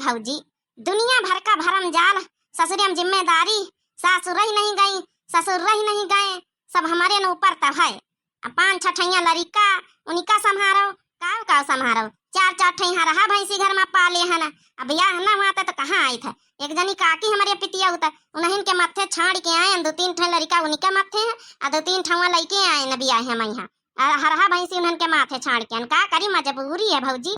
भौजी, दुनिया भर का भरम जाल, ससुरियम जिम्मेदारी, सासुर ही नहीं गई, ससुर ही नहीं गए, सब हमारे न ऊपर तब है। पांच छठैया लड़का उनका संभारो, का संभारो, चार चार ठैया रहा भैंसी घर में पाले है ना। अब ब्याह ना हुआ था तो कहाँ आई था। एक जनी काकी हमारे पितिया होता उन्हीं के माथे छाड़ के आए, दो तीन ठे लड़का उनके माथे है और दो तीन ठवा लड़के आए न बियाह है मैया हरहा भैंसी उन्हीं के माथे छाड़ के। का करी, मजबूरी है भौजी,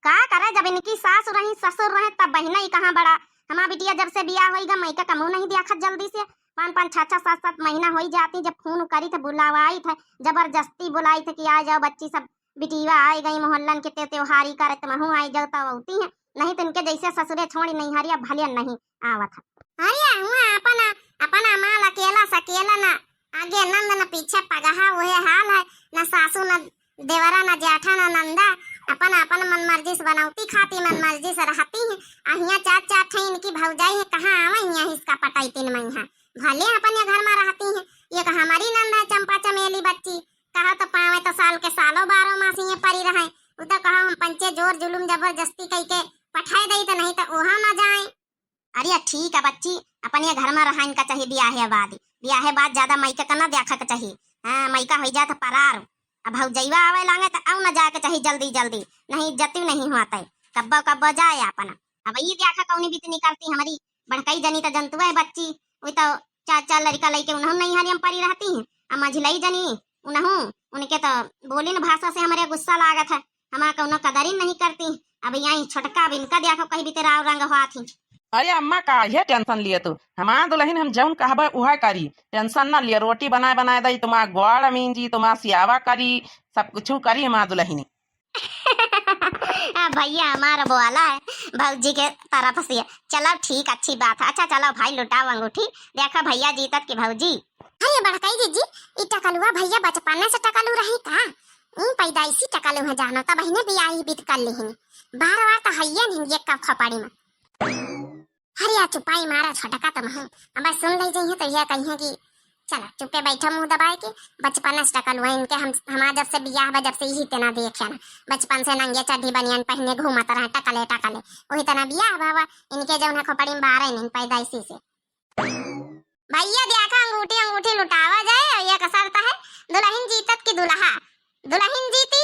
का करे। जब इनकी सास रही ससुर रहे तब बहना ही कहाँ बड़ा। हमारा बिटिया जब से बियाह होगा मैका कमू नहीं दिया जल्दी से, 5-5, 6-6, 7-7 महीना हो जाती। जब फोन करी थे बुलावाई थे, जबरदस्ती बुलाई थे कि आ जाओ बच्ची सब बिटिया आई गई मोहल्लन के त्योहारी करे तो महू आई जाओ तो होती है, नहीं तो इनके जैसे ससुरे छोड़ी नहीं हरिया भले नहीं आवत है। अरे हुआ अपना अपना माल अकेला सकेला ना, आगे नंद न पीछे पगहा, वही हाल है। न सासू न देवरा न जेठा न नंदा, अपन अपन मन मर्जी से बनावती खाती, मन मर्जी से रहती है। अहिया चार चार ठे इनकी भौजाई है, कहाँ आवा हिया इसका पटाई 3 महीना भले अपन घर में रहती है। ये कहा हमारी नंद है चंपा चमेली बच्ची, कहा तो पावे तो साल के सालों 12 मास ये परी रहे। उधर कहा हम पंचे जोर जुलूम जबरदस्ती कई के पठाए दई तो नहीं तो ओहा ना जाए। अरे ठीक है बच्ची, अपन ये घर में रहा इनका चाहिए ब्याह बाद ज्यादा मैका का ना देखा के चाहिए। हाँ मैका हो जाता परार, अब भौजैया आवे लागे तो आऊ ना जाके चाहिए जल्दी जल्दी, नहीं इज्जत नहीं होता। कब्बो जाए अपना। अब ये देखा कौनी बीत नहीं करती हमारी बड़कई जनी तो जंतु है बच्ची, वही तो चार चार लड़का लड़के उन्हों नहीं हरियम परी रहती है। अब मझिलई जनी उन्हों उनके तो बोली न भाषा से हमारे गुस्सा लागत है, हमारा कौनो कदर नहीं करती। अब यहाँ छोटका अब इनका देखो कहीं भी तेरा रंग हुआ थी। अरे अम्मा का ये टेंशन लिए तू, हमारा दुल्हन हम जौन कहबे उहा करी, टेंशन ना लिए। रोटी बनाए दई, तुम्हारा ग्वाड़ मींजी, तुम्हारा सियावा करी, सब कुछ करी हमारा दुल्हन। भैया हमारा बोला है भौजी के तरफ से, चलो ठीक अच्छी बात है। अच्छा चलो भाई लुटाओ अंगूठी, देखो भैया जीतत की भौजी। अरे बड़काई दीदी, ई टकलुआ भैया बचपन से टकलू रही का, इन पैदाइशी टकलू है जानो तब बहने बियाही बीत कर ली हैं। बार तो हैया नहीं ये कब खपाड़ी में। हरिया चुपाई मारा छोटका तुम हम, अब सुन ले जाइए तो यह कहिए कि चलो चुपके बैठो मुंह दबाए के। बचपन से टकल हुआ इनके, हम हमारा जब से बियाह बा जब से यही तना देखे ना, बचपन से नंगे चड्ढी बनियान पहने घूमत रहे टकले वही तना बियाह बाबा इनके जो खोपड़ी में बारह नहीं पैदाइशी से। भैया देखा अंगूठी लुटावा जाए और ये कसरता है दुल्हन जीतत की दुल्हा। दुल्हन जीती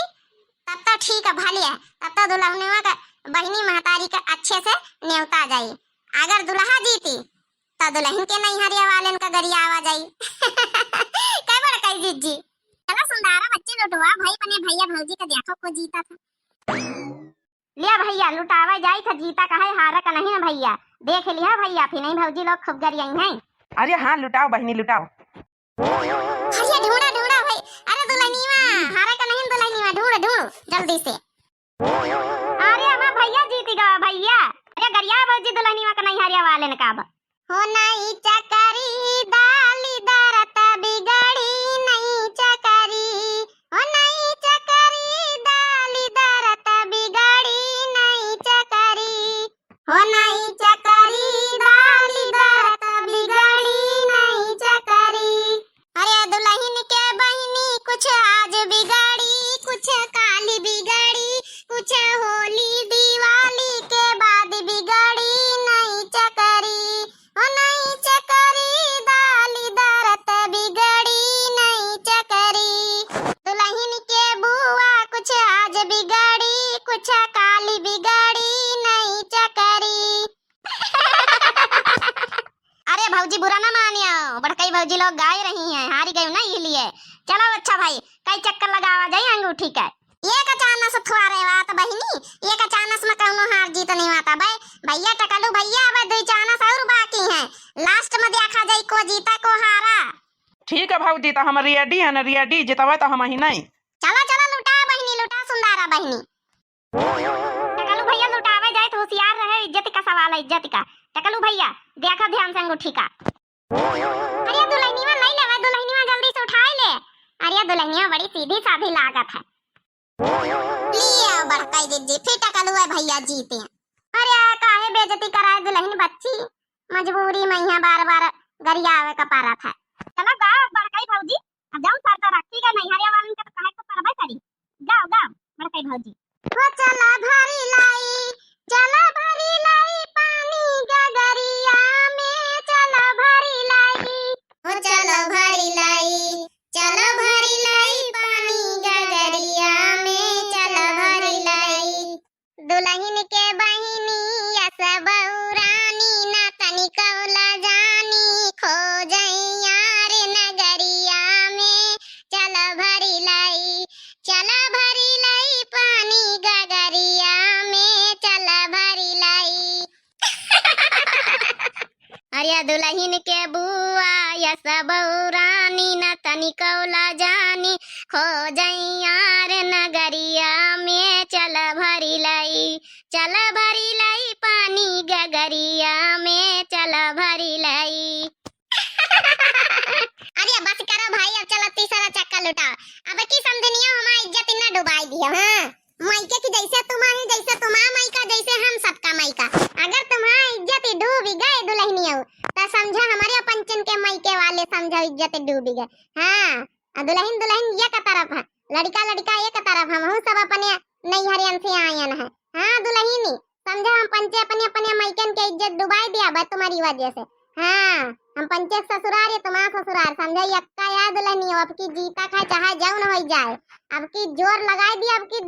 तब तो ठीक है भले है, तब तो दुल्हनवा का बहनी महतारी का अच्छे से न्योता जाए। अगर दुल्हा जीती तो दुल्हन के नहीं हरिया वाले का गरिया आवा जाई। क्या बड़ा कई जीजी, चलो सुंदरा बच्चे लुटवा भाई बने भैया भौजी का देखो को जीता था। लिया भैया लुटावा जाई था, जीता का है हारा का नहीं ना भैया, देख लिया भैया फिर नहीं भौजी लोग खूब गरियाई हैं। अरे हाँ लुटाओ बहनी लुटाओ। भैया ढूंढा भाई, अरे दुल्हनीवा हारा का नहीं दुल्हनीवा ढूंढ जल्दी से। अरे हमारा भैया जीती गवा भैया, अरे गरिया भौजी दुल्हनीवा का नहीं हरिया वाले ने काब हो नहीं चकरी दाली दरत बिगड़ी नहीं चकरी, हो नहीं चकरी दाली दरत बिगड़ी नहीं चकरी, हो नहीं चकरी दाली दरत बिगड़ी नहीं चकरी। अरे दुल्हन के बहनी कुछ आज बिगड़ी, कुछ काली बिगड़ी, कुछ होली दिवाली के बाद बिगड़ी नहीं चकरी, ओ नहीं चकरी दाली दरत बिगड़ी नहीं चकरी। दुल्हन के बुआ कुछ आज बिगड़ी, कुछ काली बिगड़ी नहीं चकरी। अरे भौजी बुरा ना मानियो, बड़कई भौजी लोग गाय रही हैं, हारी गई ना इसलिए। चलो अच्छा भाई कई चक्कर लगावा जाए अंगूठी का। एक अचानक थुआरे बात बहिनी, एक अचानक में कौनो हार जीत नहीं आता भाई। भैया टकलू भैया अब 2 चानस और बाकी हैं, लास्ट में देखा जाए को जीता को हारा। ठीक है भौजी तो हम रेडी है ना, रेडी जितवा तो हम ही नहीं। चलो लुटा बहिनी लुटा सुंदरा बहिनी। टकलू भैया लुटावे जाए तो होशियार रहे, इज्जत का सवाल है इज्जत का। टकलू भैया देखा ध्यान से अंगूठी का। अरे दुल्हनीवा नहीं लेवे, दुल्हनीवा जल्दी से उठाए ले। अरे दुल्हनीवा बड़ी सीधी साधी लागत है। लिया बड़काई दीदी फिर टकलू है भैया जीते। अरे काहे बेइज्जती कराए दुल्हन बच्ची, मजबूरी में यहाँ बार गरिया आवे का पारा था। चलो गाओ बड़काई भौजी, अब जाऊं सरता रखती का नहीं हरिया वालन का तो काहे को परबे करी। गाओ बड़काई भौजी। वो चला भारी लाई चला भरी लाई पानी गगरिया में, चला भरी लाई, ओ चलो भरी लाई, चलो भरी लाई पानी गगरिया में, चलो भरी लाई। दुल्हन के बहिनी यस बहुरानी ना तनिको जानी, खो जइया रे नगरिया में, चलो भरी लाई, चलो भरी लाई पानी गगरिया में, चलो भरी लाई। अरे दुल्हन के बुआ यस बहुरानी न तनिको जानी, खो जइया रे नगरिया में, चल भरी लाई, चल भरी लाई पानी गगरिया में, चल भरी लाई। अरे बस करो भाई, अब चलो तीसरा चक्कर लुटाओ। अब की समझनियो हमारी इज्जत इतना डुबाई दियो। हाँ मायके की जैसे तुम्हारी, जैसे तुम्हारा मायका, जैसे हम सबका मायका। अगर तुम्हारी इज्जत डूब गए दुल्हनियों, तो समझो हमारे पंचन के मायके वाले समझो इज्जत डूब गए। हाँ दुल्हन दुल्हन ये का तरफ है, लड़का लड़का एक तरफ, हम सब अपने नैहरियन से आयन है। हाँ दुल्हनी समझो हम पंचे अपने अपने मायकन के इज्जत डुबाई दिया बस तुम्हारी वजह से। हाँ हम पंचे ससुराल है, तुम्हारा ससुराल समझो यक्का याद दुल्हनी, अब की जीता खाए चाहे जौन हो जाए, अब की जोर लगाई दी, अब की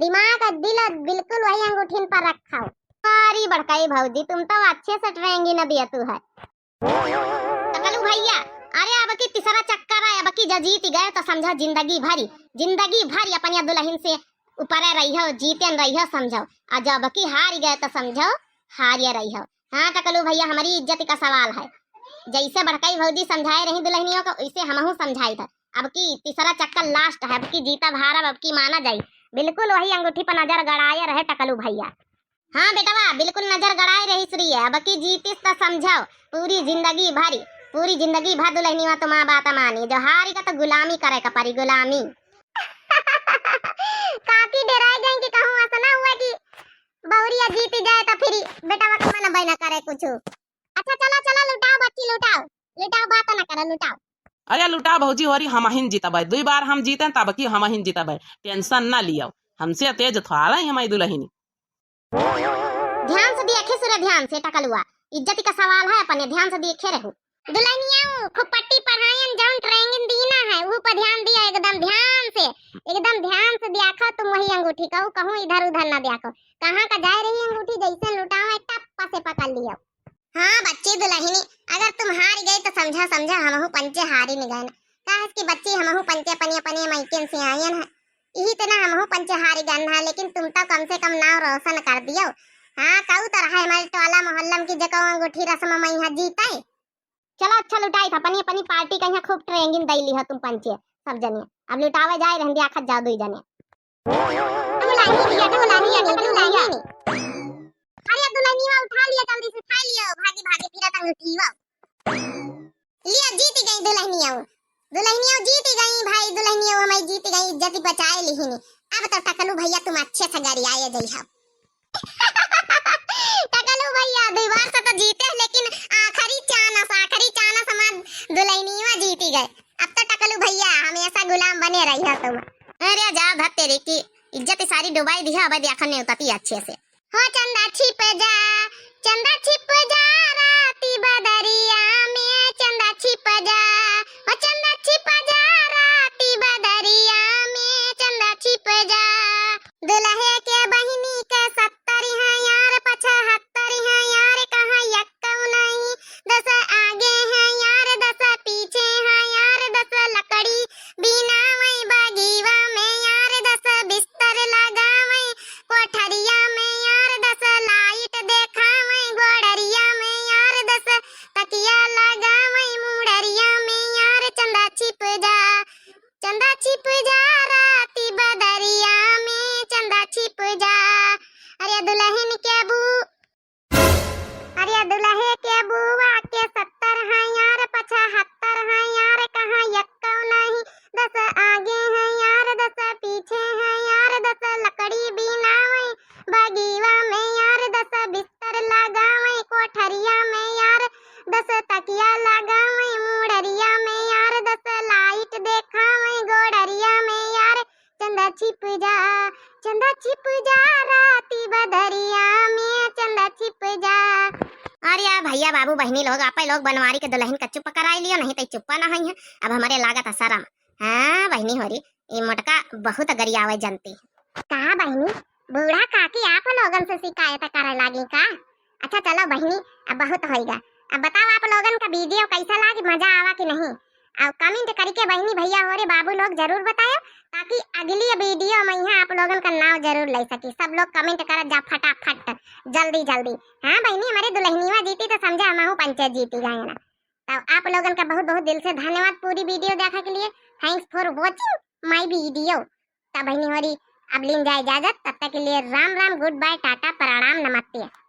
दिमाग और दिल बिल्कुल वही अंगूठीन पर रखा हो। सारी बड़काई भौजी तुम तो अच्छे से ट्रेंगी न दिया तू है। टकलू भैया अरे अब की तीसरा चक्कर है, अब की जीत गए तो समझो जिंदगी भरी अपनी दुल्हन से ऊपर रही हो, जीतन रही हो समझो, और जब की हार गए तो समझो हारिए रही हो। हाँ टकलू भैया हमारी इज्जत का सवाल है, जैसे बड़काई भौजी समझाए रही दुल्हनियों को वैसे हमहू समझाई था। अब की तीसरा चक्कर लास्ट है, अब की जीता भार अब की माना जाए, बिल्कुल वही अंगूठी पर नजर गड़ाए रहे टकलू भैया। हाँ बेटवा बिल्कुल नजर गड़ाए रही श्री है, अब की जीतीस तो समझो पूरी जिंदगी भर दुल्हनिया तो माँ बात मानी, जो हारी का तो गुलामी करे का परी, गुलामी। काकी डराए गए कि कहूँ ऐसा ना हुआ कि बहुरिया जीत जाए तो फिर बेटा वक्त मना बैना करे कुछ। अच्छा चलो चलो लुटाओ बच्ची लुटाओ बात ना करो लुटाओ। अरे लुटा भौजी होरी हम हिन जीतबै, 2 बार हम जीते तब की हम हिन जीतबै, टेंशन ना लियो, हमसे तेज थोड़ा ही हमारी दुल्हनी। ध्यान से देखे सूर्य, ध्यान से टकलुआ, इज्जत का सवाल है अपने, ध्यान से देखे रहो। दुल्हनिया खूब पट्टी पढ़ायन जौन ट्रेनिंग दीना है वो पर ध्यान दिया, एकदम ध्यान से देखो तुम वही अंगूठी कहूँ कहूँ इधर उधर ना देखो, कहाँ का जाए रही अंगूठी, जैसे लुटाओ टप्पा से पकड़ लियो। हाँ बच्ची दुल्हनी अगर तुम हार गई तो समझा हमहू पंचे हारी नहीं गए, कहा कि बच्ची हमहू पंचे अपने मायके से आयन है, यही तना हमहू पंचे हारी गन है, लेकिन तुम तो कम से कम नाम रोशन कर दियो। हाँ कहू तरह हमारे टोला मोहल्ला की जगह अंगूठी रस्म में यहाँ जीता है। चलो अच्छा लुटाई था अपनी पार्टी का यहाँ खूब ट्रेनिंग दैली है तुम पंचे सब जने, अब लुटावे जाए रहंदी आखत जाओ 2 जने। अरे दुल्हनिया उठा लिया, जल्दी से उठा लियो, भागी फिरत अंगूठीवा लिया, जीत गई दुल्हनिया जीत गई भाई, दुल्हनिया हमारी जीत गई, इज्जत बचाए लिहिनी। अब तो टकलू भैया तुम अच्छे से गरियाए जइहा। टकलू भैया 2 बार से तो जीते, लेकिन आखिरी चांस हमार दुल्हनिया जीती गए, अब तो टकलू भैया हमेशा गुलाम बने रही है तुम। अरे जा धत तेरे की इज्जत सारी डुबाई दी है, अब देखने नहीं उतरती अच्छे से। हो चंदा छिप जा राती बदरिया में, चंदा छिप जा, हो चंदा छिप जा राती बदरिया में, चंदा छिप जा। दुल्हे के बहिनी के 70 है यार, 75 है यार, कहाँ यक्का नहीं, 10 आगे है यार, 10 पीछे है यार, 10 लकड़ी बिना वही बागीवा में यार, 10 बिस्तर लगा वही कोठरिया में यार, 10 लाइट देखा वही गोड़रिया में यार, 10 तकिया लगा बहनी लोग आपे लोग बनवारी के दुल्हन का चुप कराई लियो, नहीं तो चुप्पा ना है। अब हमारे लागत शरम। हाँ बहनी होरी ये मोटका बहुत गरियावे जनती। कहा बहनी बूढ़ा काकी आप लोगन से शिकायत करे लागी का? अच्छा चलो बहनी अब बहुत होएगा। अब बताओ आप लोगन का वीडियो कैसा लागी, मजा आवा कि नहीं? अब कमेंट करके बहनी भैया हो रे बाबू लोग जरूर बताओ, ताकि अगली वीडियो में यहाँ आप लोगन का नाम जरूर ले सकी। सब लोग कमेंट कर जा फटाफट जल्दी जल्दी। हाँ बहनी हमारे दुल्हनिया जीती तो समझा हम पंचायत जीती गए ना। तो आप लोगन का बहुत बहुत दिल से धन्यवाद पूरी वीडियो देखने के लिए। Thanks for watching my video. तब बहनी हो रही अब लीन जाए इजाजत, तब तक के लिए राम राम, गुड बाय, टाटा, प्रणाम, नमस्ते।